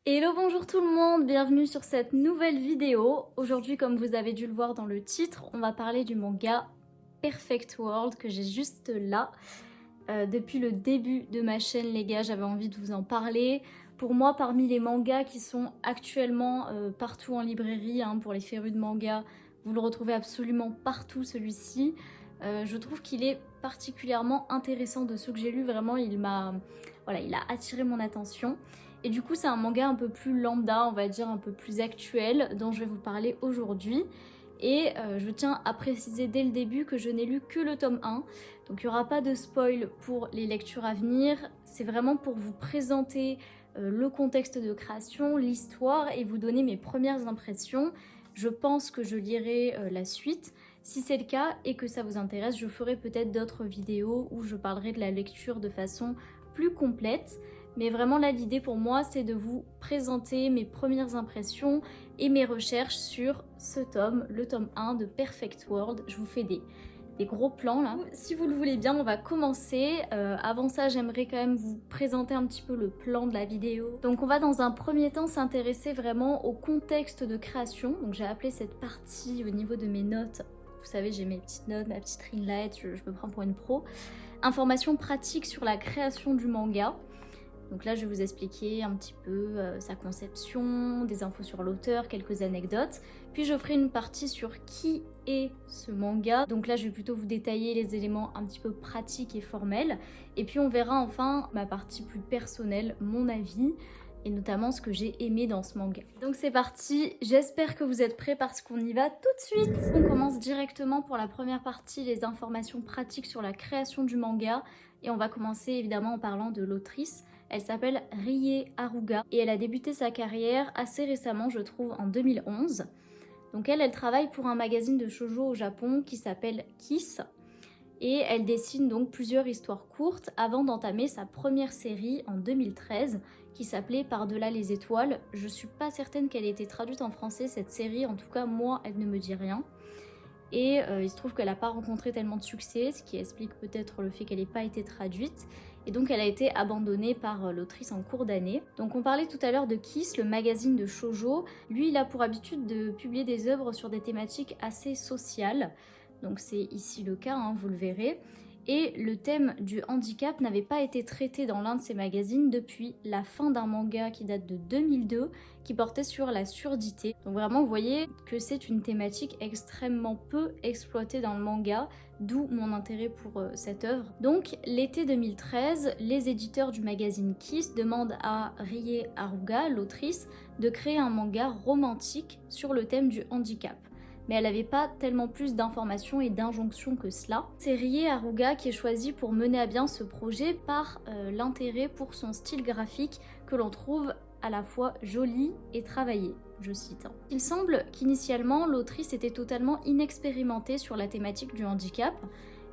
Hello, bonjour tout le monde, bienvenue sur cette nouvelle vidéo. Aujourd'hui, comme vous avez dû le voir dans le titre, on va parler du manga Perfect World que j'ai juste là. Depuis le début de ma chaîne, les gars, j'avais envie de vous en parler. Pour moi, parmi les mangas qui sont actuellement partout en librairie, pour les férus de manga, vous le retrouvez absolument partout celui-ci. Je trouve qu'il est particulièrement intéressant de ceux que j'ai lus, vraiment il a attiré mon attention. Et du coup c'est un manga un peu plus lambda, on va dire un peu plus actuel, dont je vais vous parler aujourd'hui. Et je tiens à préciser dès le début que je n'ai lu que le tome 1, donc il n'y aura pas de spoil pour les lectures à venir, c'est vraiment pour vous présenter le contexte de création, l'histoire et vous donner mes premières impressions. Je pense que je lirai la suite. Si c'est le cas et que ça vous intéresse, je ferai peut-être d'autres vidéos où je parlerai de la lecture de façon plus complète. Mais vraiment là, l'idée pour moi, c'est de vous présenter mes premières impressions et mes recherches sur ce tome, le tome 1 de Perfect World. Je vous fais des gros plans là. Si vous le voulez bien, on va commencer. Avant ça, j'aimerais quand même vous présenter un petit peu le plan de la vidéo. Donc on va dans un premier temps s'intéresser vraiment au contexte de création. Donc j'ai appelé cette partie au niveau de mes notes. Vous savez, j'ai mes petites notes, ma petite ring light, je me prends pour une pro. Informations pratiques sur la création du manga. Donc là, je vais vous expliquer un petit peu sa conception, des infos sur l'auteur, quelques anecdotes. Puis je ferai une partie sur qui est ce manga. Donc là, je vais plutôt vous détailler les éléments un petit peu pratiques et formels. Et puis on verra enfin ma partie plus personnelle, mon avis, et notamment ce que j'ai aimé dans ce manga. Donc c'est parti, j'espère que vous êtes prêts parce qu'on y va tout de suite. On commence directement pour la première partie, les informations pratiques sur la création du manga. Et on va commencer évidemment en parlant de l'autrice. Elle s'appelle Rie Haruga et elle a débuté sa carrière assez récemment, je trouve, en 2011. Donc elle travaille pour un magazine de shoujo au Japon qui s'appelle Kiss. Et elle dessine donc plusieurs histoires courtes avant d'entamer sa première série en 2013 qui s'appelait Par-delà les étoiles. Je suis pas certaine qu'elle ait été traduite en français cette série, en tout cas moi elle ne me dit rien. Et il se trouve qu'elle n'a pas rencontré tellement de succès, ce qui explique peut-être le fait qu'elle n'ait pas été traduite. Et donc elle a été abandonnée par l'autrice en cours d'année. Donc on parlait tout à l'heure de Kiss, le magazine de shoujo. Lui, il a pour habitude de publier des œuvres sur des thématiques assez sociales. Donc c'est ici le cas, vous le verrez. Et le thème du handicap n'avait pas été traité dans l'un de ces magazines depuis la fin d'un manga qui date de 2002, qui portait sur la surdité. Donc vraiment, vous voyez que c'est une thématique extrêmement peu exploitée dans le manga, d'où mon intérêt pour cette œuvre. Donc l'été 2013, les éditeurs du magazine Kiss demandent à Rie Haruga, l'autrice, de créer un manga romantique sur le thème du handicap. Mais elle n'avait pas tellement plus d'informations et d'injonctions que cela. C'est Rie Haruga qui est choisie pour mener à bien ce projet par l'intérêt pour son style graphique que l'on trouve à la fois joli et travaillé, je cite. Il semble qu'initialement l'autrice était totalement inexpérimentée sur la thématique du handicap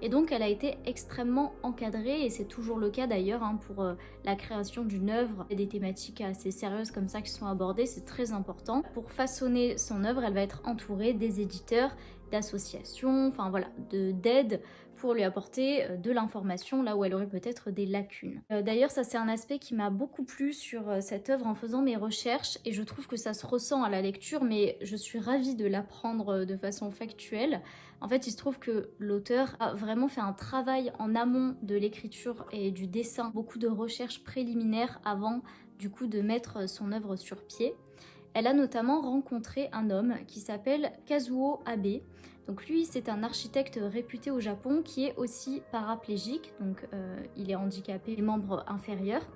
et donc elle a été extrêmement encadrée et c'est toujours le cas d'ailleurs pour la création d'une œuvre. Il y a des thématiques assez sérieuses comme ça qui sont abordées, c'est très important. Pour façonner son œuvre, elle va être entourée des éditeurs, d'associations, enfin voilà, d'aide pour lui apporter de l'information là où elle aurait peut-être des lacunes. D'ailleurs ça c'est un aspect qui m'a beaucoup plu sur cette œuvre en faisant mes recherches et je trouve que ça se ressent à la lecture mais je suis ravie de l'apprendre de façon factuelle. En fait il se trouve que l'auteur a vraiment fait un travail en amont de l'écriture et du dessin, beaucoup de recherches préliminaires avant du coup de mettre son œuvre sur pied. Elle a notamment rencontré un homme qui s'appelle Kazuo Abe. Donc lui, c'est un architecte réputé au Japon qui est aussi paraplégique, donc il est handicapé des membres inférieurs.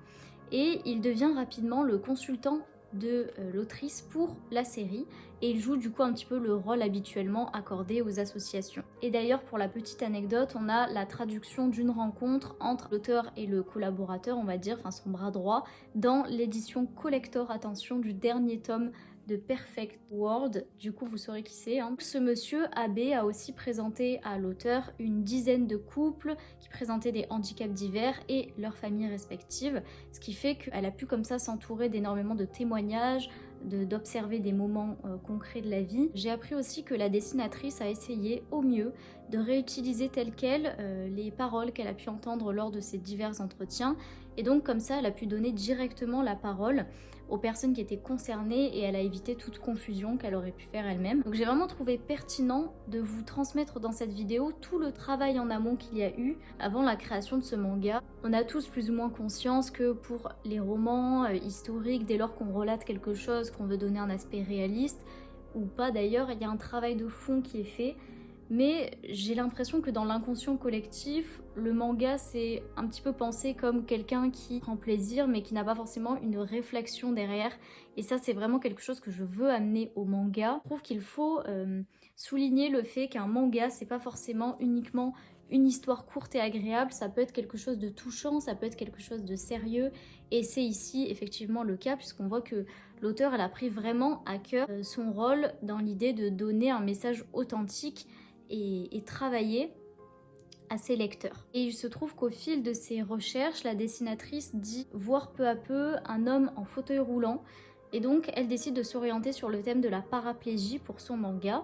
Et il devient rapidement le consultant de l'autrice pour la série et il joue du coup un petit peu le rôle habituellement accordé aux associations. Et d'ailleurs pour la petite anecdote, on a la traduction d'une rencontre entre l'auteur et le collaborateur, on va dire, enfin son bras droit, dans l'édition collector, attention, du dernier tome de Perfect World, du coup vous saurez qui c'est. Ce monsieur Abe a aussi présenté à l'auteur une dizaine de couples qui présentaient des handicaps divers et leurs familles respectives, ce qui fait qu'elle a pu comme ça s'entourer d'énormément de témoignages, d'observer des moments concrets de la vie. J'ai appris aussi que la dessinatrice a essayé au mieux de réutiliser telles quelles les paroles qu'elle a pu entendre lors de ces divers entretiens Et donc comme ça, elle a pu donner directement la parole aux personnes qui étaient concernées et elle a évité toute confusion qu'elle aurait pu faire elle-même. Donc j'ai vraiment trouvé pertinent de vous transmettre dans cette vidéo tout le travail en amont qu'il y a eu avant la création de ce manga. On a tous plus ou moins conscience que pour les romans historiques, dès lors qu'on relate quelque chose, qu'on veut donner un aspect réaliste, ou pas d'ailleurs, il y a un travail de fond qui est fait. Mais j'ai l'impression que dans l'inconscient collectif, le manga c'est un petit peu pensé comme quelqu'un qui prend plaisir mais qui n'a pas forcément une réflexion derrière. Et ça c'est vraiment quelque chose que je veux amener au manga. Je trouve qu'il faut souligner le fait qu'un manga c'est pas forcément uniquement une histoire courte et agréable, ça peut être quelque chose de touchant, ça peut être quelque chose de sérieux. Et c'est ici effectivement le cas puisqu'on voit que l'auteur elle a pris vraiment à cœur son rôle dans l'idée de donner un message authentique et travailler à ses lecteurs. Et il se trouve qu'au fil de ses recherches, la dessinatrice dit voir peu à peu un homme en fauteuil roulant et donc elle décide de s'orienter sur le thème de la paraplégie pour son manga.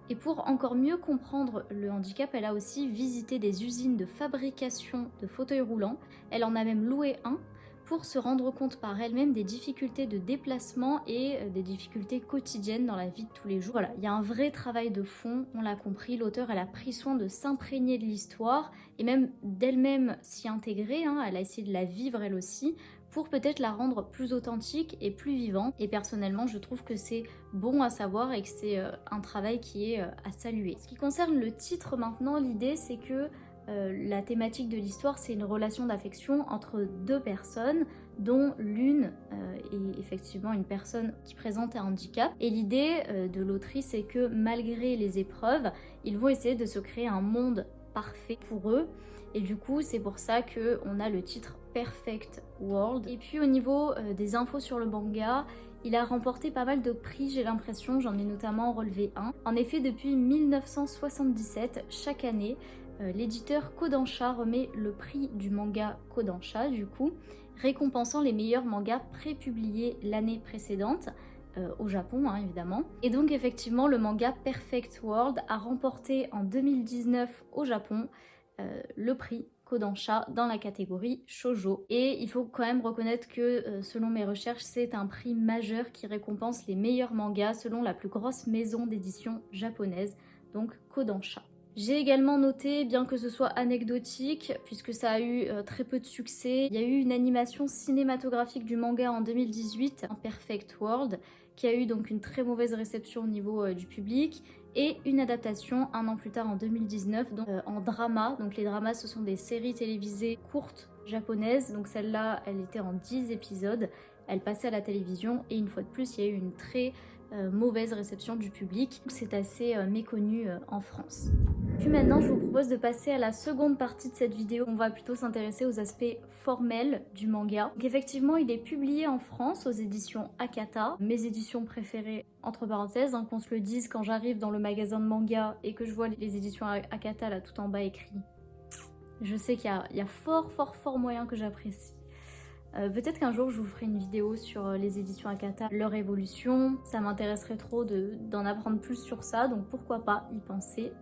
Et pour encore mieux comprendre le handicap, elle a aussi visité des usines de fabrication de fauteuils roulants. Elle en a même loué un pour se rendre compte par elle-même des difficultés de déplacement et des difficultés quotidiennes dans la vie de tous les jours. Voilà, il y a un vrai travail de fond, on l'a compris, l'auteure elle a pris soin de s'imprégner de l'histoire et même d'elle-même s'y intégrer, elle a essayé de la vivre elle aussi, pour peut-être la rendre plus authentique et plus vivante. Et personnellement, je trouve que c'est bon à savoir et que c'est un travail qui est à saluer. Ce qui concerne le titre maintenant, l'idée c'est que la thématique de l'histoire, c'est une relation d'affection entre deux personnes, dont l'une est effectivement une personne qui présente un handicap. Et l'idée de l'autrice, c'est que malgré les épreuves, ils vont essayer de se créer un monde parfait pour eux. Et du coup, c'est pour ça qu'on a le titre Perfect World. Et puis au niveau des infos sur le manga, il a remporté pas mal de prix, j'ai l'impression, j'en ai notamment relevé un. En effet, depuis 1977, chaque année, l'éditeur Kodansha remet le prix du manga Kodansha, du coup, récompensant les meilleurs mangas prépubliés l'année précédente, au Japon évidemment. Et donc effectivement, le manga Perfect World a remporté en 2019 au Japon le prix Kodansha dans la catégorie shoujo. Et il faut quand même reconnaître que selon mes recherches, c'est un prix majeur qui récompense les meilleurs mangas selon la plus grosse maison d'édition japonaise, donc Kodansha. J'ai également noté, bien que ce soit anecdotique, puisque ça a eu très peu de succès, il y a eu une animation cinématographique du manga en 2018, en Perfect World, qui a eu donc une très mauvaise réception au niveau du public, et une adaptation un an plus tard en 2019 donc, en drama. Donc les dramas ce sont des séries télévisées courtes japonaises, donc celle-là elle était en 10 épisodes, elle passait à la télévision et une fois de plus il y a eu une très mauvaise réception du public. C'est assez méconnu en France. Puis maintenant, je vous propose de passer à la seconde partie de cette vidéo. On va plutôt s'intéresser aux aspects formels du manga. Donc effectivement, il est publié en France aux éditions Akata. Mes éditions préférées, entre parenthèses, qu'on se le dise, quand j'arrive dans le magasin de manga et que je vois les éditions Akata là tout en bas écrit, je sais qu'il y a fort moyen que j'apprécie. Peut-être qu'un jour je vous ferai une vidéo sur les éditions Akata, leur évolution. Ça m'intéresserait trop d'en apprendre plus sur ça, donc pourquoi pas y penser.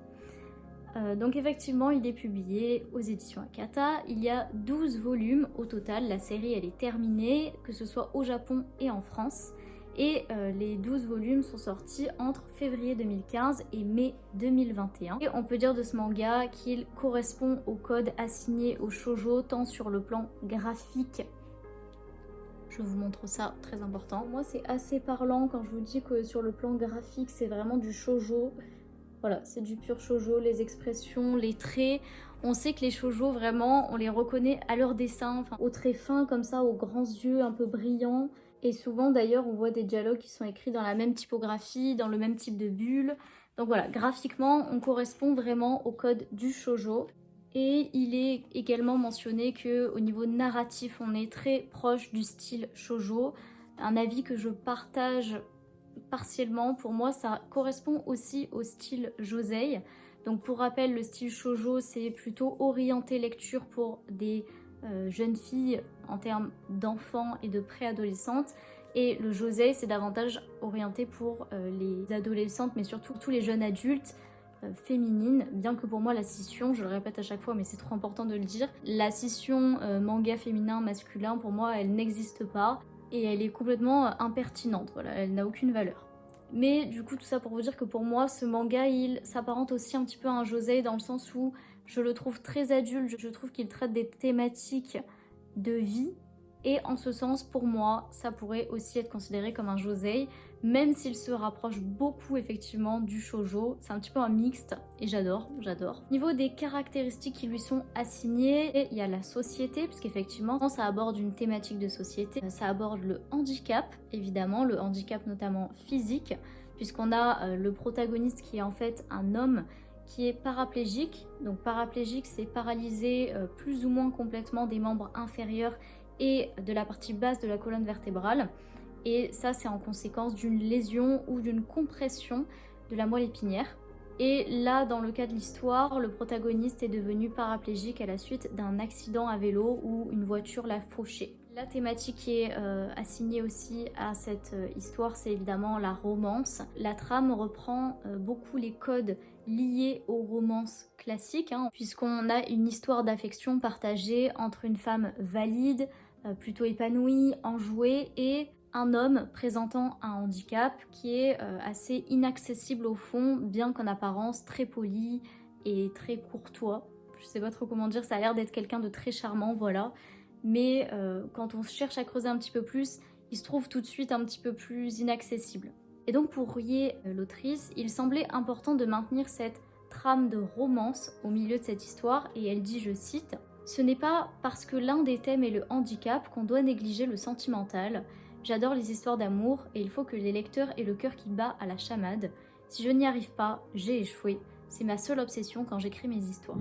Donc effectivement, il est publié aux éditions Akata. Il y a 12 volumes au total. La série, elle est terminée, que ce soit au Japon et en France. Et les 12 volumes sont sortis entre février 2015 et mai 2021. Et on peut dire de ce manga qu'il correspond au code assigné au shoujo, tant sur le plan graphique. Je vous montre ça, très important. Moi, c'est assez parlant quand je vous dis que sur le plan graphique, c'est vraiment du shoujo. Voilà, c'est du pur shoujo, les expressions, les traits. On sait que les shoujo, vraiment, on les reconnaît à leur dessin, aux traits fins comme ça, aux grands yeux un peu brillants. Et souvent, d'ailleurs, on voit des dialogues qui sont écrits dans la même typographie, dans le même type de bulle. Donc voilà, graphiquement, on correspond vraiment au code du shoujo. Et il est également mentionné qu'au niveau narratif, on est très proche du style shoujo. Un avis que je partage partiellement, pour moi ça correspond aussi au style josei. Donc pour rappel, le style shoujo c'est plutôt orienté lecture pour des jeunes filles en termes d'enfants et de préadolescentes, et le josei c'est davantage orienté pour les adolescentes mais surtout tous les jeunes adultes féminine, bien que pour moi la scission, je le répète à chaque fois mais c'est trop important de le dire, la scission manga féminin-masculin pour moi elle n'existe pas et elle est complètement impertinente, voilà, elle n'a aucune valeur. Mais du coup tout ça pour vous dire que pour moi ce manga il s'apparente aussi un petit peu à un josei dans le sens où je le trouve très adulte, je trouve qu'il traite des thématiques de vie et en ce sens pour moi ça pourrait aussi être considéré comme un josei même s'il se rapproche beaucoup effectivement du shoujo, c'est un petit peu un mixte et j'adore. Niveau des caractéristiques qui lui sont assignées, il y a la société puisqu'effectivement ça aborde une thématique de société, ça aborde le handicap évidemment, le handicap notamment physique puisqu'on a le protagoniste qui est en fait un homme qui est paraplégique, donc paraplégique c'est paralysé plus ou moins complètement des membres inférieurs et de la partie basse de la colonne vertébrale. Et ça c'est en conséquence d'une lésion ou d'une compression de la moelle épinière. Et là dans le cas de l'histoire, le protagoniste est devenu paraplégique à la suite d'un accident à vélo où une voiture l'a fauché. La thématique qui est assignée aussi à cette histoire, c'est évidemment la romance. La trame reprend beaucoup les codes liés aux romances classiques, puisqu'on a une histoire d'affection partagée entre une femme valide, plutôt épanouie, enjouée, et un homme présentant un handicap qui est assez inaccessible au fond, bien qu'en apparence très poli et très courtois. Je sais pas trop comment dire, ça a l'air d'être quelqu'un de très charmant, voilà. Mais quand on cherche à creuser un petit peu plus, il se trouve tout de suite un petit peu plus inaccessible. Et donc pour Rie, l'autrice, il semblait important de maintenir cette trame de romance au milieu de cette histoire, et elle dit, je cite, « Ce n'est pas parce que l'un des thèmes est le handicap qu'on doit négliger le sentimental. J'adore les histoires d'amour et il faut que les lecteurs aient le cœur qui bat à la chamade. Si je n'y arrive pas, j'ai échoué. C'est ma seule obsession quand j'écris mes histoires. »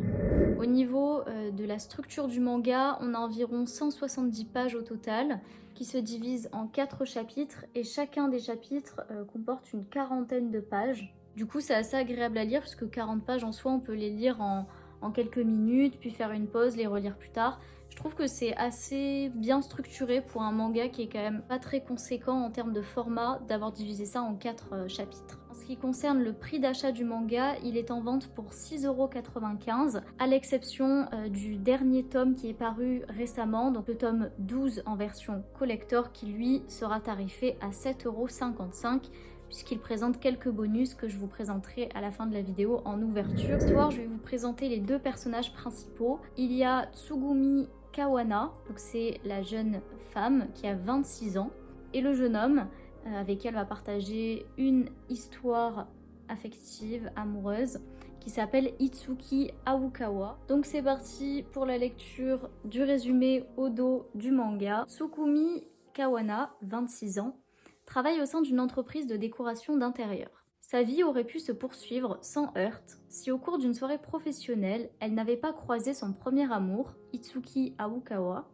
Au niveau de la structure du manga, on a environ 170 pages au total qui se divisent en 4 chapitres et chacun des chapitres comporte une quarantaine de pages. Du coup c'est assez agréable à lire puisque 40 pages en soi on peut les lire en quelques minutes puis faire une pause, les relire plus tard. Je trouve que c'est assez bien structuré pour un manga qui est quand même pas très conséquent en termes de format d'avoir divisé ça en 4 chapitres. En ce qui concerne le prix d'achat du manga, il est en vente pour 6,95 € à l'exception du dernier tome qui est paru récemment, donc le tome 12 en version collector qui lui sera tarifé à 7,55 € puisqu'il présente quelques bonus que je vous présenterai à la fin de la vidéo en ouverture. Ce soir, je vais vous présenter les 2 personnages principaux. Il y a Tsugumi Kawana, donc c'est la jeune femme qui a 26 ans, et le jeune homme avec qui elle va partager une histoire affective, amoureuse, qui s'appelle Itsuki Aokawa. Donc c'est parti pour la lecture du résumé au dos du manga. Tsugumi Kawana, 26 ans, travaille au sein d'une entreprise de décoration d'intérieur. Sa vie aurait pu se poursuivre sans heurts si au cours d'une soirée professionnelle, elle n'avait pas croisé son premier amour, Itsuki Aokawa.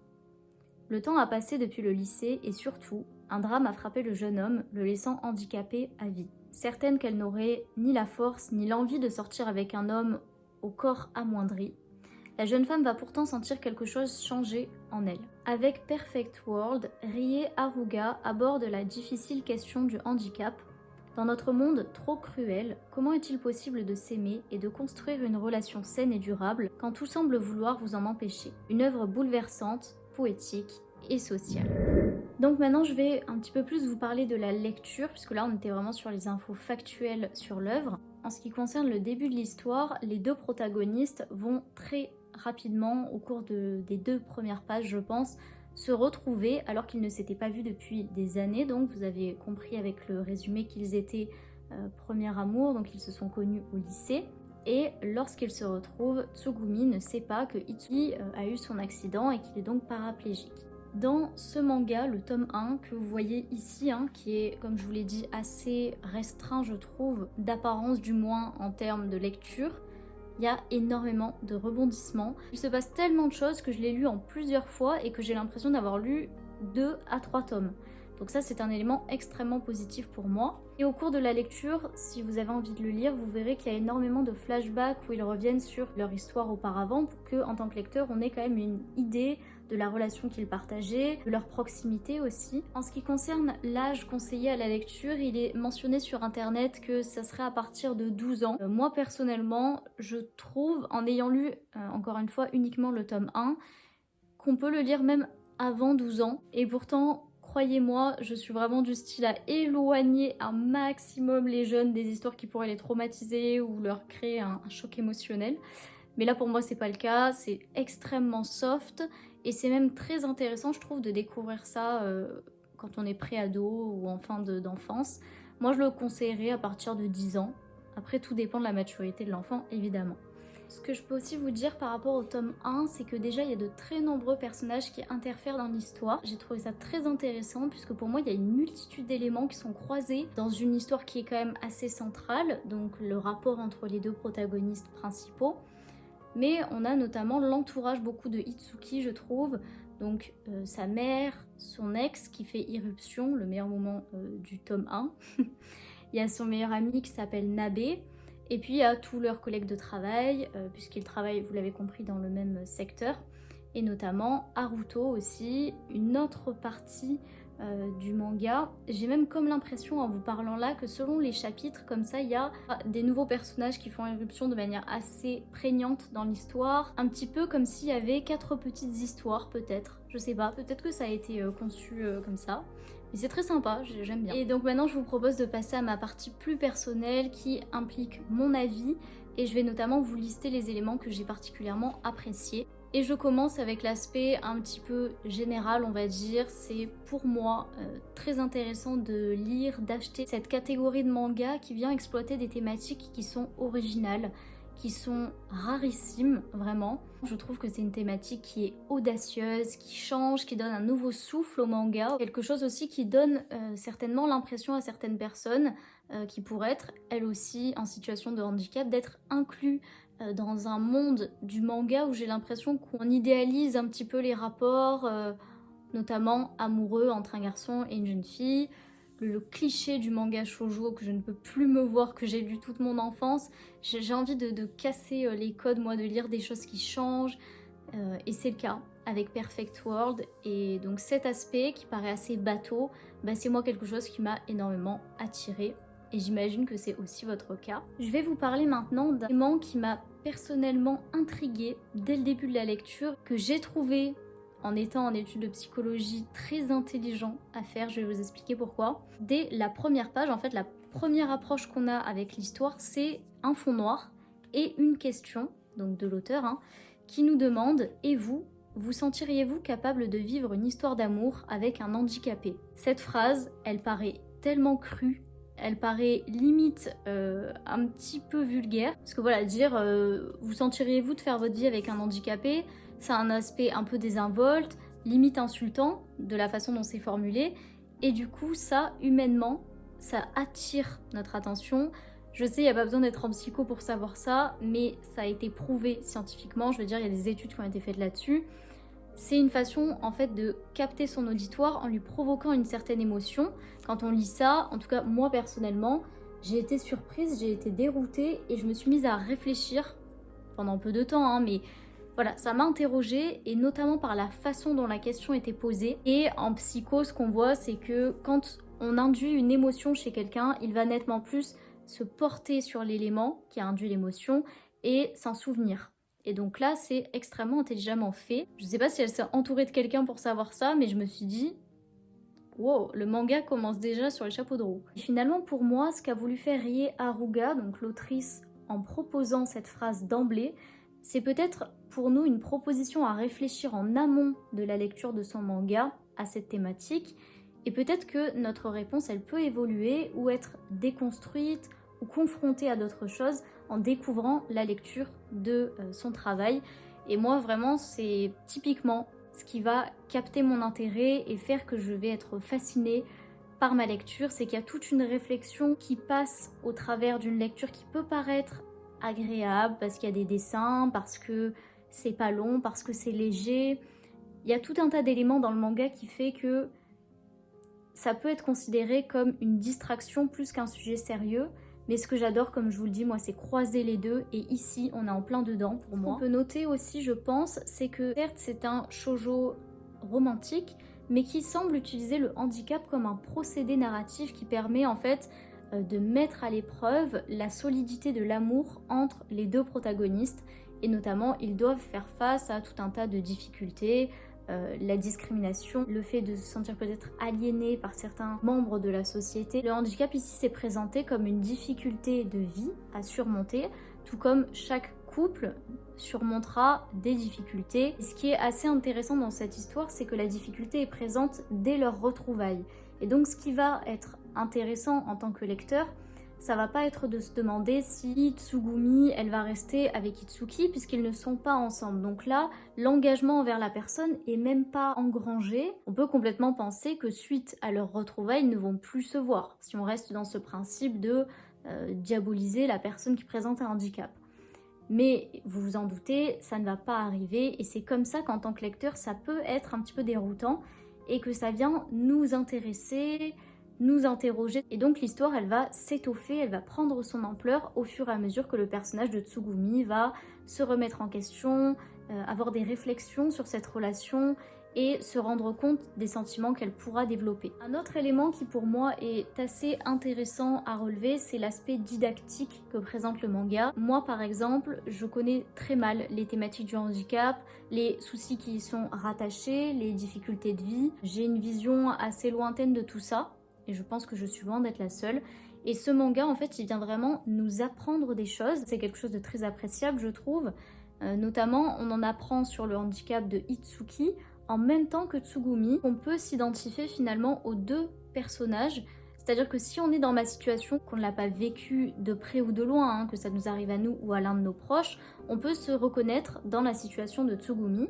Le temps a passé depuis le lycée et surtout, un drame a frappé le jeune homme, le laissant handicapé à vie. Certaine qu'elle n'aurait ni la force ni l'envie de sortir avec un homme au corps amoindri, la jeune femme va pourtant sentir quelque chose changer en elle. Avec Perfect World, Rie Haruga aborde la difficile question du handicap. Dans notre monde trop cruel, comment est-il possible de s'aimer et de construire une relation saine et durable quand tout semble vouloir vous en empêcher? Une œuvre bouleversante, poétique et sociale. Donc maintenant je vais un petit peu plus vous parler de la lecture, puisque là on était vraiment sur les infos factuelles sur l'œuvre. En ce qui concerne le début de l'histoire, les 2 protagonistes vont très rapidement, au cours des 2 premières pages je pense, se retrouver alors qu'ils ne s'étaient pas vus depuis des années. Donc vous avez compris avec le résumé qu'ils étaient premier amour, donc ils se sont connus au lycée. Et lorsqu'ils se retrouvent, Tsugumi ne sait pas que Itsuki a eu son accident et qu'il est donc paraplégique. Dans ce manga, le tome 1 que vous voyez ici, qui est, comme je vous l'ai dit, assez restreint je trouve, d'apparence du moins en termes de lecture, il y a énormément de rebondissements. Il se passe tellement de choses que je l'ai lu en plusieurs fois et que j'ai l'impression d'avoir lu 2 à 3 tomes. Donc ça c'est un élément extrêmement positif pour moi. Et au cours de la lecture, si vous avez envie de le lire, vous verrez qu'il y a énormément de flashbacks où ils reviennent sur leur histoire auparavant pour que, en tant que lecteur, on ait quand même une idée de la relation qu'ils partageaient, de leur proximité aussi. En ce qui concerne l'âge conseillé à la lecture, il est mentionné sur internet que ça serait à partir de 12 ans. Moi personnellement, je trouve, en ayant lu encore une fois uniquement le tome 1, qu'on peut le lire même avant 12 ans. Et pourtant, croyez-moi, je suis vraiment du style à éloigner un maximum les jeunes des histoires qui pourraient les traumatiser ou leur créer un choc émotionnel. Mais là pour moi c'est pas le cas, c'est extrêmement soft et c'est même très intéressant je trouve de découvrir ça quand on est pré-ado ou en fin d'enfance. Moi je le conseillerais à partir de 10 ans. Après tout dépend de la maturité de l'enfant évidemment. Ce que je peux aussi vous dire par rapport au tome 1, c'est que déjà il y a de très nombreux personnages qui interfèrent dans l'histoire. J'ai trouvé ça très intéressant puisque pour moi il y a une multitude d'éléments qui sont croisés dans une histoire qui est quand même assez centrale, donc le rapport entre les deux protagonistes principaux. Mais on a notamment l'entourage beaucoup de Itsuki je trouve, donc sa mère, son ex qui fait irruption, le meilleur moment du tome 1. Il y a son meilleur ami qui s'appelle Nabe, et puis il y a tous leurs collègues de travail, puisqu'ils travaillent, vous l'avez compris, dans le même secteur, et notamment Haruto aussi, une autre partie du manga. J'ai même comme l'impression en vous parlant là que selon les chapitres comme ça il y a des nouveaux personnages qui font irruption de manière assez prégnante dans l'histoire, un petit peu comme s'il y avait 4 petites histoires peut-être, je sais pas, peut-être que ça a été conçu comme ça. Mais c'est très sympa, j'aime bien. Et donc maintenant je vous propose de passer à ma partie plus personnelle qui implique mon avis et je vais notamment vous lister les éléments que j'ai particulièrement appréciés. Et je commence avec l'aspect un petit peu général, on va dire. C'est pour moi très intéressant de lire, d'acheter cette catégorie de manga qui vient exploiter des thématiques qui sont originales, qui sont rarissimes, vraiment. Je trouve que c'est une thématique qui est audacieuse, qui change, qui donne un nouveau souffle au manga. Quelque chose aussi qui donne certainement l'impression à certaines personnes qui pourraient être, elles aussi, en situation de handicap, d'être inclus dans un monde du manga où j'ai l'impression qu'on idéalise un petit peu les rapports, notamment amoureux entre un garçon et une jeune fille. Le cliché du manga shoujo que je ne peux plus me voir, que j'ai lu toute mon enfance. J'ai envie de casser les codes, moi, de lire des choses qui changent. Et c'est le cas avec Perfect World. Et donc cet aspect qui paraît assez bateau, bah, c'est moi quelque chose qui m'a énormément attirée. Et j'imagine que c'est aussi votre cas. Je vais vous parler maintenant d'un élément qui m'a personnellement intriguée dès le début de la lecture, que j'ai trouvé, en étant en études de psychologie, très intelligent à faire. Je vais vous expliquer pourquoi. Dès la première page, en fait, la première approche qu'on a avec l'histoire, c'est un fond noir et une question, donc de l'auteur, hein, qui nous demande « Et vous, vous sentiriez-vous capable de vivre une histoire d'amour avec un handicapé ?» Cette phrase, elle paraît tellement crue, elle paraît limite un petit peu vulgaire. Parce que voilà, dire vous sentiriez-vous de faire votre vie avec un handicapé, c'est un aspect un peu désinvolte, limite insultant de la façon dont c'est formulé. Et du coup, ça, humainement, ça attire notre attention. Je sais, il n'y a pas besoin d'être en psycho pour savoir ça, mais ça a été prouvé scientifiquement. Je veux dire, il y a des études qui ont été faites là-dessus. C'est une façon en fait de capter son auditoire en lui provoquant une certaine émotion. Quand on lit ça, en tout cas moi personnellement, j'ai été surprise, j'ai été déroutée et je me suis mise à réfléchir pendant peu de temps, hein, mais voilà, ça m'a interrogée et notamment par la façon dont la question était posée. Et en psycho, ce qu'on voit, c'est que quand on induit une émotion chez quelqu'un, il va nettement plus se porter sur l'élément qui a induit l'émotion et s'en souvenir. Et donc là, c'est extrêmement intelligemment fait. Je sais pas si elle s'est entourée de quelqu'un pour savoir ça, mais je me suis dit, wow, le manga commence déjà sur les chapeaux de roue. Et finalement, pour moi, ce qu'a voulu faire Rie Haruga, donc l'autrice, en proposant cette phrase d'emblée, c'est peut-être pour nous une proposition à réfléchir en amont de la lecture de son manga à cette thématique. Et peut-être que notre réponse, elle peut évoluer ou être déconstruite ou confrontée à d'autres choses en découvrant la lecture de son travail. Et moi, vraiment, c'est typiquement ce qui va capter mon intérêt et faire que je vais être fascinée par ma lecture. C'est qu'il y a toute une réflexion qui passe au travers d'une lecture qui peut paraître agréable parce qu'il y a des dessins, parce que c'est pas long, parce que c'est léger. Il y a tout un tas d'éléments dans le manga qui fait que ça peut être considéré comme une distraction plus qu'un sujet sérieux, Mais ce que j'adore, comme je vous le dis, moi, c'est croiser les deux. Et ici, on est en plein dedans pour moi. Ce qu'on peut noter aussi, je pense, c'est que certes, c'est un shoujo romantique, mais qui semble utiliser le handicap comme un procédé narratif qui permet en fait de mettre à l'épreuve la solidité de l'amour entre les deux protagonistes. Et notamment, ils doivent faire face à tout un tas de difficultés, la discrimination, le fait de se sentir peut-être aliéné par certains membres de la société. Le handicap ici s'est présenté comme une difficulté de vie à surmonter, tout comme chaque couple surmontera des difficultés. Et ce qui est assez intéressant dans cette histoire, c'est que la difficulté est présente dès leur retrouvailles. Et donc ce qui va être intéressant en tant que lecteur, ça va pas être de se demander si Tsugumi, elle va rester avec Itsuki puisqu'ils ne sont pas ensemble. Donc là, l'engagement envers la personne est même pas engrangé. On peut complètement penser que suite à leur retrouvailles, ils ne vont plus se voir. Si on reste dans ce principe de diaboliser la personne qui présente un handicap. Mais vous vous en doutez, ça ne va pas arriver et c'est comme ça qu'en tant que lecteur, ça peut être un petit peu déroutant et que ça vient nous intéresser, nous interroger. Et donc l'histoire, elle va s'étoffer, elle va prendre son ampleur au fur et à mesure que le personnage de Tsugumi va se remettre en question, avoir des réflexions sur cette relation et se rendre compte des sentiments qu'elle pourra développer. Un autre élément qui pour moi est assez intéressant à relever, c'est l'aspect didactique que présente le manga. Moi par exemple, je connais très mal les thématiques du handicap, les soucis qui y sont rattachés, les difficultés de vie. J'ai une vision assez lointaine de tout ça, et je pense que je suis loin d'être la seule. Et ce manga, en fait, il vient vraiment nous apprendre des choses. C'est quelque chose de très appréciable, je trouve. Notamment, on en apprend sur le handicap de Itsuki, en même temps que Tsugumi. On peut s'identifier finalement aux deux personnages. C'est-à-dire que si on est dans ma situation, qu'on ne l'a pas vécu de près ou de loin, hein, que ça nous arrive à nous ou à l'un de nos proches, on peut se reconnaître dans la situation de Tsugumi.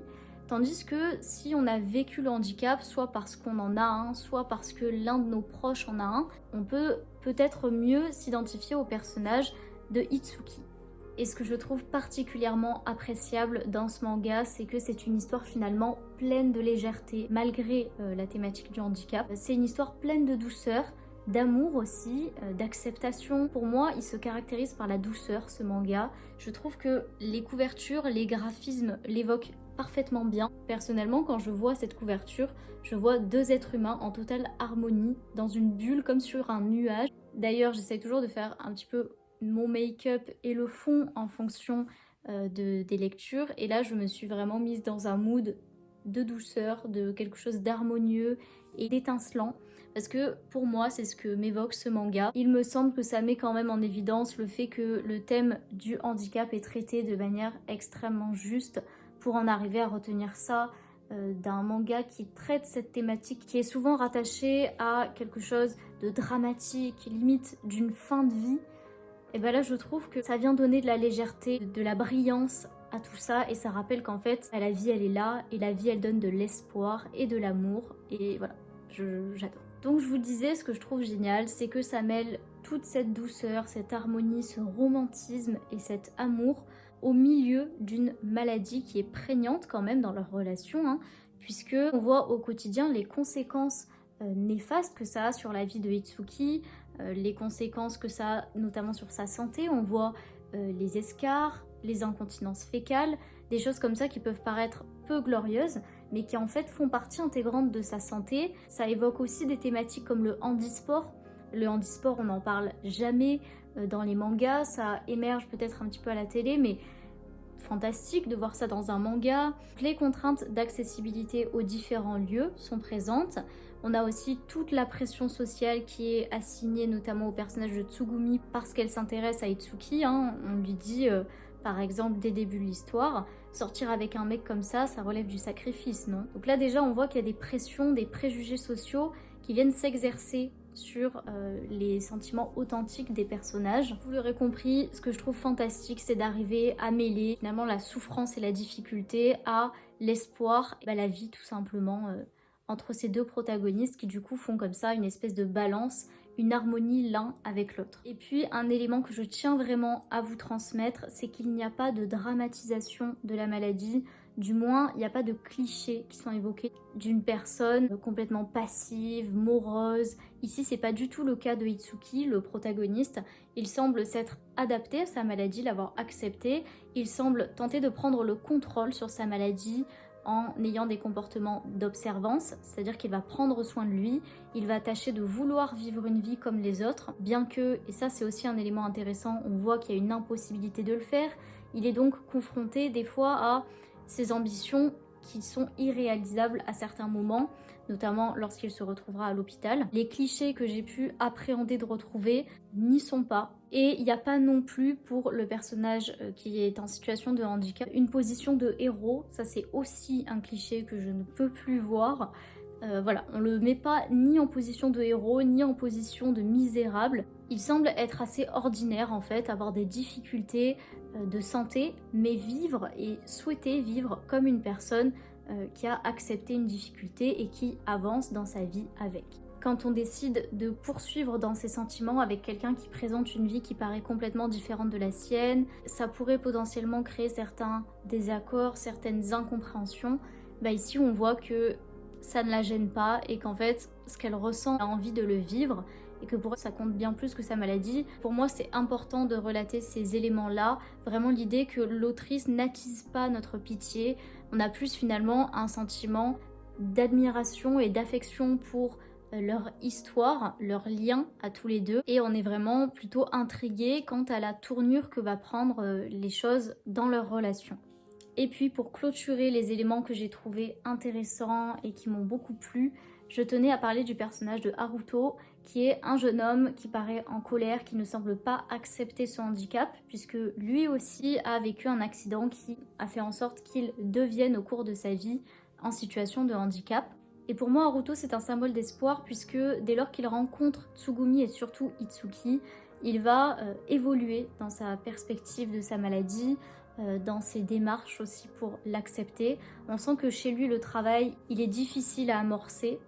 Tandis que si on a vécu le handicap, soit parce qu'on en a un, soit parce que l'un de nos proches en a un, on peut peut-être mieux s'identifier au personnage de Itsuki. Et ce que je trouve particulièrement appréciable dans ce manga, c'est que c'est une histoire finalement pleine de légèreté, malgré la thématique du handicap. C'est une histoire pleine de douceur, d'amour aussi, d'acceptation. Pour moi, il se caractérise par la douceur, ce manga. Je trouve que les couvertures, les graphismes l'évoquent parfaitement bien. Personnellement, quand je vois cette couverture, je vois deux êtres humains en totale harmonie, dans une bulle comme sur un nuage. D'ailleurs, j'essaie toujours de faire un petit peu mon make-up et le fond en fonction des lectures. Et là, je me suis vraiment mise dans un mood de douceur, de quelque chose d'harmonieux et d'étincelant. Parce que pour moi, c'est ce que m'évoque ce manga. Il me semble que ça met quand même en évidence le fait que le thème du handicap est traité de manière extrêmement juste pour en arriver à retenir ça d'un manga qui traite cette thématique qui est souvent rattachée à quelque chose de dramatique, limite d'une fin de vie. Et ben là je trouve que ça vient donner de la légèreté, de la brillance à tout ça et ça rappelle qu'en fait la vie elle est là et la vie elle donne de l'espoir et de l'amour et voilà, j'adore. Donc je vous disais, ce que je trouve génial, c'est que ça mêle toute cette douceur, cette harmonie, ce romantisme et cet amour au milieu d'une maladie qui est prégnante quand même dans leur relation, hein, puisque on voit au quotidien les conséquences néfastes que ça a sur la vie de Itsuki, les conséquences que ça a notamment sur sa santé. On voit les escarres, les incontinences fécales, des choses comme ça qui peuvent paraître peu glorieuses, mais qui en fait font partie intégrante de sa santé. Ça évoque aussi des thématiques comme le handisport. Le handisport, on n'en parle jamais dans les mangas, ça émerge peut-être un petit peu à la télé, mais fantastique de voir ça dans un manga. Les contraintes d'accessibilité aux différents lieux sont présentes. On a aussi toute la pression sociale qui est assignée notamment au personnage de Tsugumi parce qu'elle s'intéresse à Itsuki. Hein. On lui dit, par exemple, dès le début de l'histoire, sortir avec un mec comme ça relève du sacrifice, non? Donc là déjà, on voit qu'il y a des pressions, des préjugés sociaux qui viennent s'exercer sur les sentiments authentiques des personnages. Vous l'aurez compris, ce que je trouve fantastique, c'est d'arriver à mêler finalement la souffrance et la difficulté à l'espoir, et la vie tout simplement, entre ces deux protagonistes qui du coup font comme ça une espèce de balance, une harmonie l'un avec l'autre. Et puis un élément que je tiens vraiment à vous transmettre, c'est qu'il n'y a pas de dramatisation de la maladie Du moins, il n'y a pas de clichés qui sont évoqués d'une personne complètement passive, morose. Ici, c'est pas du tout le cas de Itsuki, le protagoniste. Il semble s'être adapté à sa maladie, l'avoir accepté. Il semble tenter de prendre le contrôle sur sa maladie en ayant des comportements d'observance, c'est-à-dire qu'il va prendre soin de lui, il va tâcher de vouloir vivre une vie comme les autres, bien que, et ça c'est aussi un élément intéressant, on voit qu'il y a une impossibilité de le faire, il est donc confronté des fois à ses ambitions qui sont irréalisables à certains moments, notamment lorsqu'il se retrouvera à l'hôpital. Les clichés que j'ai pu appréhender de retrouver n'y sont pas. Et il n'y a pas non plus pour le personnage qui est en situation de handicap une position de héros. Ça c'est aussi un cliché que je ne peux plus voir. Voilà, on le met pas ni en position de héros, ni en position de misérable. Il semble être assez ordinaire en fait, avoir des difficultés de santé, mais vivre et souhaiter vivre comme une personne qui a accepté une difficulté et qui avance dans sa vie avec. Quand on décide de poursuivre dans ses sentiments avec quelqu'un qui présente une vie qui paraît complètement différente de la sienne, ça pourrait potentiellement créer certains désaccords, certaines incompréhensions. Ici on voit que ça ne la gêne pas et qu'en fait ce qu'elle ressent, elle a envie de le vivre et que pour elle ça compte bien plus que sa maladie. Pour moi c'est important de relater ces éléments-là, vraiment l'idée que l'autrice n'attise pas notre pitié, on a plus finalement un sentiment d'admiration et d'affection pour leur histoire, leur lien à tous les deux et on est vraiment plutôt intrigué quant à la tournure que va prendre les choses dans leur relation. Et puis pour clôturer les éléments que j'ai trouvés intéressants et qui m'ont beaucoup plu, je tenais à parler du personnage de Haruto, qui est un jeune homme qui paraît en colère, qui ne semble pas accepter son handicap, puisque lui aussi a vécu un accident qui a fait en sorte qu'il devienne au cours de sa vie en situation de handicap. Et pour moi, Haruto, c'est un symbole d'espoir, puisque dès lors qu'il rencontre Tsugumi et surtout Itsuki, il va évoluer dans sa perspective de sa maladie, dans ses démarches aussi pour l'accepter. On sent que chez lui, le travail, il est difficile à amorcer.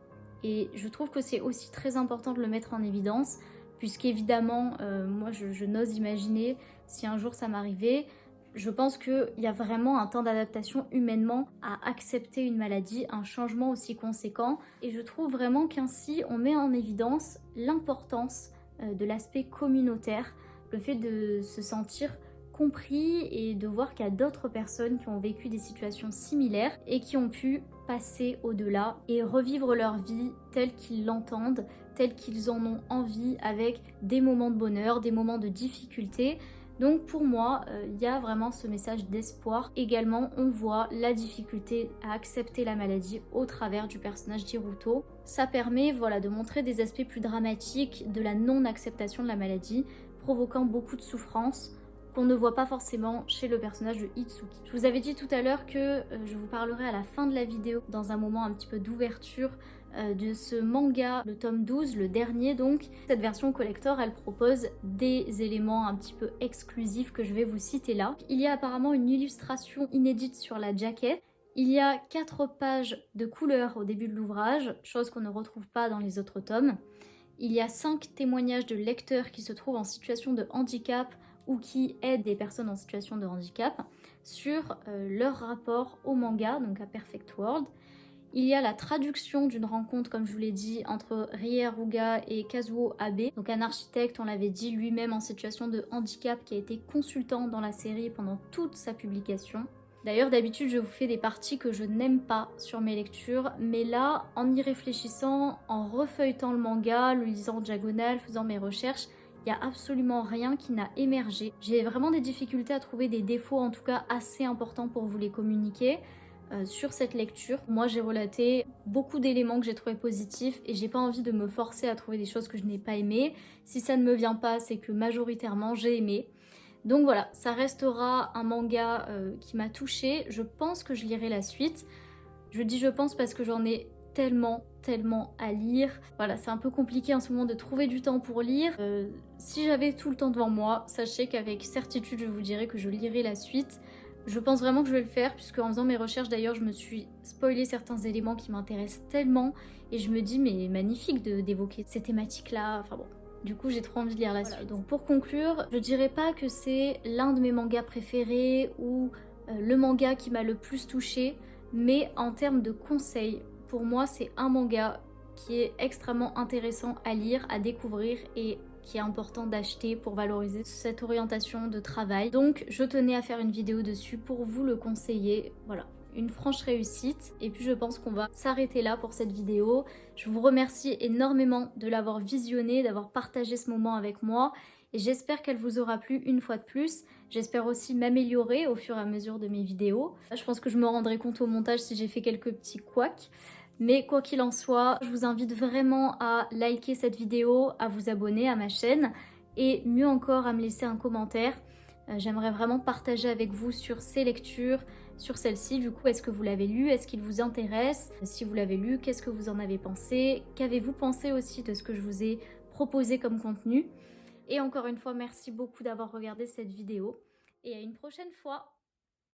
Et je trouve que c'est aussi très important de le mettre en évidence, puisqu'évidemment, moi, je n'ose imaginer si un jour ça m'arrivait. Je pense qu'il y a vraiment un temps d'adaptation humainement à accepter une maladie, un changement aussi conséquent. Et je trouve vraiment qu'ainsi, on met en évidence l'importance de l'aspect communautaire, le fait de se sentir compris et de voir qu'il y a d'autres personnes qui ont vécu des situations similaires et qui ont pu passer au-delà et revivre leur vie telle qu'ils l'entendent, telle qu'ils en ont envie, avec des moments de bonheur, des moments de difficulté. Donc pour moi, il y a vraiment ce message d'espoir. Également, on voit la difficulté à accepter la maladie au travers du personnage d'Hiruto. Ça permet de montrer des aspects plus dramatiques de la non-acceptation de la maladie, provoquant beaucoup de souffrance, qu'on ne voit pas forcément chez le personnage de Itsuki. Je vous avais dit tout à l'heure que je vous parlerai à la fin de la vidéo, dans un moment un petit peu d'ouverture, de ce manga, le tome 12, le dernier donc. Cette version collector, elle propose des éléments un petit peu exclusifs que je vais vous citer là. Il y a apparemment une illustration inédite sur la jaquette. Il y a 4 pages de couleurs au début de l'ouvrage, chose qu'on ne retrouve pas dans les autres tomes. Il y a 5 témoignages de lecteurs qui se trouvent en situation de handicap ou qui aident des personnes en situation de handicap sur leur rapport au manga, donc à Perfect World. Il y a la traduction d'une rencontre, comme je vous l'ai dit, entre Rie Haruga et Kazuo Abe, donc un architecte, on l'avait dit, lui-même en situation de handicap, qui a été consultant dans la série pendant toute sa publication. D'ailleurs, d'habitude, je vous fais des parties que je n'aime pas sur mes lectures, mais là, en y réfléchissant, en refeuilletant le manga, le lisant en diagonale, faisant mes recherches, il n'y a absolument rien qui n'a émergé. J'ai vraiment des difficultés à trouver des défauts, en tout cas assez importants pour vous les communiquer sur cette lecture. Moi, j'ai relaté beaucoup d'éléments que j'ai trouvé positifs et j'ai pas envie de me forcer à trouver des choses que je n'ai pas aimées. Si ça ne me vient pas, c'est que majoritairement, j'ai aimé. Donc voilà, ça restera un manga qui m'a touchée. Je pense que je lirai la suite. Je dis je pense parce que j'en ai tellement à lire. Voilà, c'est un peu compliqué en ce moment de trouver du temps pour lire. Si j'avais tout le temps devant moi, sachez qu'avec certitude, je vous dirais que je lirai la suite. Je pense vraiment que je vais le faire, puisque en faisant mes recherches d'ailleurs, je me suis spoilé certains éléments qui m'intéressent tellement, et je me dis mais magnifique d'évoquer ces thématiques-là, enfin bon. Du coup, j'ai trop envie de lire la suite. Donc pour conclure, je dirais pas que c'est l'un de mes mangas préférés ou le manga qui m'a le plus touchée, mais en termes de conseils, pour moi c'est un manga qui est extrêmement intéressant à lire, à découvrir et qui est important d'acheter pour valoriser cette orientation de travail. Donc je tenais à faire une vidéo dessus pour vous le conseiller. Voilà, une franche réussite. Et puis je pense qu'on va s'arrêter là pour cette vidéo. Je vous remercie énormément de l'avoir visionnée, d'avoir partagé ce moment avec moi. Et j'espère qu'elle vous aura plu une fois de plus. J'espère aussi m'améliorer au fur et à mesure de mes vidéos. Je pense que je me rendrai compte au montage si j'ai fait quelques petits couacs. Mais quoi qu'il en soit, je vous invite vraiment à liker cette vidéo, à vous abonner à ma chaîne et mieux encore à me laisser un commentaire. J'aimerais vraiment partager avec vous sur ces lectures, sur celle-ci. Du coup, est-ce que vous l'avez lu? Est-ce qu'il vous intéresse? Si vous l'avez lu, qu'est-ce que vous en avez pensé? Qu'avez-vous pensé aussi de ce que je vous ai proposé comme contenu? Et encore une fois, merci beaucoup d'avoir regardé cette vidéo et à une prochaine fois.